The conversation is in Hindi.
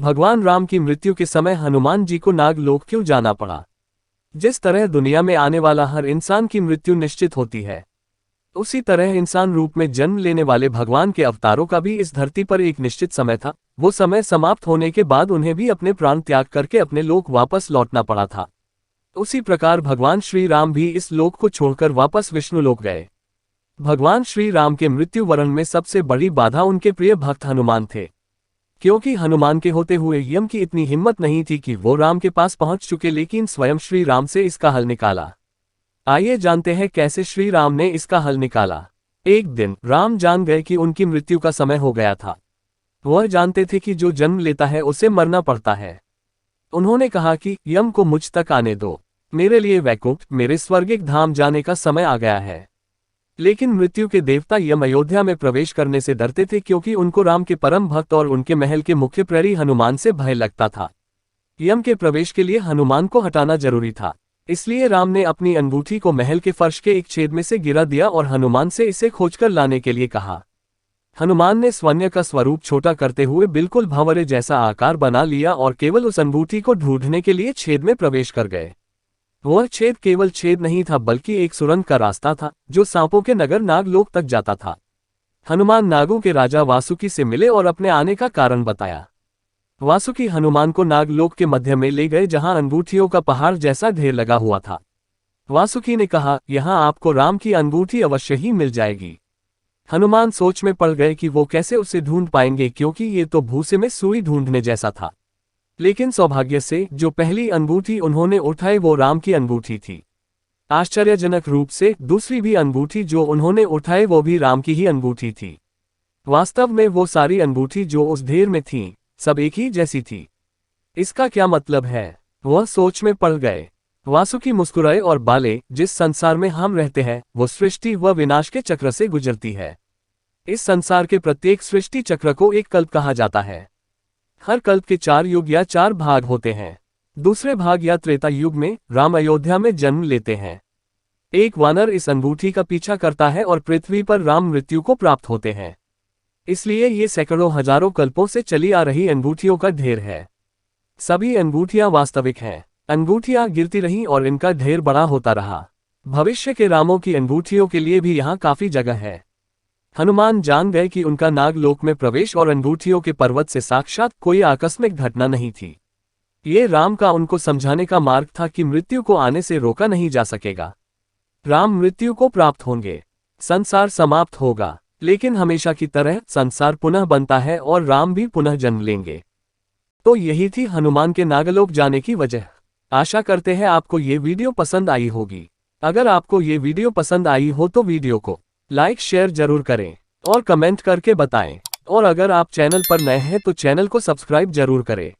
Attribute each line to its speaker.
Speaker 1: भगवान राम की मृत्यु के समय हनुमान जी को नागलोक क्यों जाना पड़ा? जिस तरह दुनिया में आने वाला हर इंसान की मृत्यु निश्चित होती है, उसी तरह इंसान रूप में जन्म लेने वाले भगवान के अवतारों का भी इस धरती पर एक निश्चित समय था। वो समय समाप्त होने के बाद उन्हें भी अपने प्राण त्याग करके अपने लोक वापस लौटना पड़ा था। उसी प्रकार भगवान श्री राम भी इस लोक को छोड़कर वापस विष्णु लोक गए। भगवान श्री राम के मृत्यु वरण में सबसे बड़ी बाधा उनके प्रिय भक्त हनुमान थे, क्योंकि हनुमान के होते हुए यम की इतनी हिम्मत नहीं थी कि वो राम के पास पहुंच चुके, लेकिन स्वयं श्री राम से इसका हल निकाला। आइए जानते हैं कैसे श्री राम ने इसका हल निकाला। एक दिन राम जान गए कि उनकी मृत्यु का समय हो गया था। वह जानते थे कि जो जन्म लेता है उसे मरना पड़ता है। उन्होंने कहा कि यम को मुझ तक आने दो, मेरे लिए वैकुंठ, मेरे स्वर्गिक धाम जाने का समय आ गया है। लेकिन मृत्यु के देवता यम अयोध्या में प्रवेश करने से डरते थे, क्योंकि उनको राम के परम भक्त और उनके महल के मुख्य प्रहरी हनुमान से भय लगता था। यम के प्रवेश के लिए हनुमान को हटाना जरूरी था, इसलिए राम ने अपनी अंगूठी को महल के फर्श के एक छेद में से गिरा दिया और हनुमान से इसे खोजकर लाने के लिए कहा। हनुमान ने स्वर्ण का स्वरूप छोटा करते हुए बिल्कुल भंवरे जैसा आकार बना लिया और केवल उस अंगूठी को ढूंढने के लिए छेद में प्रवेश कर गए। वह छेद केवल छेद नहीं था, बल्कि एक सुरंग का रास्ता था जो सांपों के नगर नागलोक तक जाता था। हनुमान नागों के राजा वासुकी से मिले और अपने आने का कारण बताया। वासुकी हनुमान को नागलोक के मध्य में ले गए, जहां अंगूठियों का पहाड़ जैसा ढेर लगा हुआ था। वासुकी ने कहा, यहां आपको राम की अंगूठी अवश्य ही मिल जाएगी। हनुमान सोच में पड़ गए कि वो कैसे उसे ढूंढ पाएंगे, क्योंकि ये तो भूसे में सुई ढूंढने जैसा था। लेकिन सौभाग्य से जो पहली अंगूठी उन्होंने उठाई वो राम की अंगूठी थी। आश्चर्यजनक रूप से दूसरी भी अंगूठी जो उन्होंने उठाई वो भी राम की ही अंगूठी थी। वास्तव में वो सारी अंगूठी जो उस ढेर में थीं, सब एक ही जैसी थी। इसका क्या मतलब है? वह सोच में पड़ गए। वासुकी मुस्कुराए और बोले, जिस संसार में हम रहते हैं वो सृष्टि व विनाश के चक्र से गुजरती है। इस संसार के प्रत्येक सृष्टि चक्र को एक कल्प कहा जाता है। हर कल्प के 4 युग या 4 भाग होते हैं। दूसरे भाग या त्रेता युग में राम अयोध्या में जन्म लेते हैं। एक वानर इस अंगूठी का पीछा करता है और पृथ्वी पर राम मृत्यु को प्राप्त होते हैं। इसलिए ये सैकड़ों हजारों कल्पों से चली आ रही अंगूठियों का ढेर है। सभी अंगूठियां वास्तविक हैं। अंगूठियां गिरती रहीं और इनका ढेर बड़ा होता रहा। भविष्य के रामों की अंगूठियों के लिए भी यहाँ काफी जगह है। हनुमान जान गए कि उनका नागलोक में प्रवेश और अंगूठियों के पर्वत से साक्षात कोई आकस्मिक घटना नहीं थी। ये राम का उनको समझाने का मार्ग था कि मृत्यु को आने से रोका नहीं जा सकेगा। राम मृत्यु को प्राप्त होंगे, संसार समाप्त होगा, लेकिन हमेशा की तरह संसार पुनः बनता है और राम भी पुनः जन्म लेंगे। तो यही थी हनुमान के नागलोक जाने की वजह। आशा करते हैं आपको ये वीडियो पसंद आई होगी। अगर आपको ये वीडियो पसंद आई हो तो वीडियो को लाइक शेयर जरूर करें और कमेंट करके बताएं। और अगर आप चैनल पर नए हैं तो चैनल को सब्सक्राइब जरूर करें।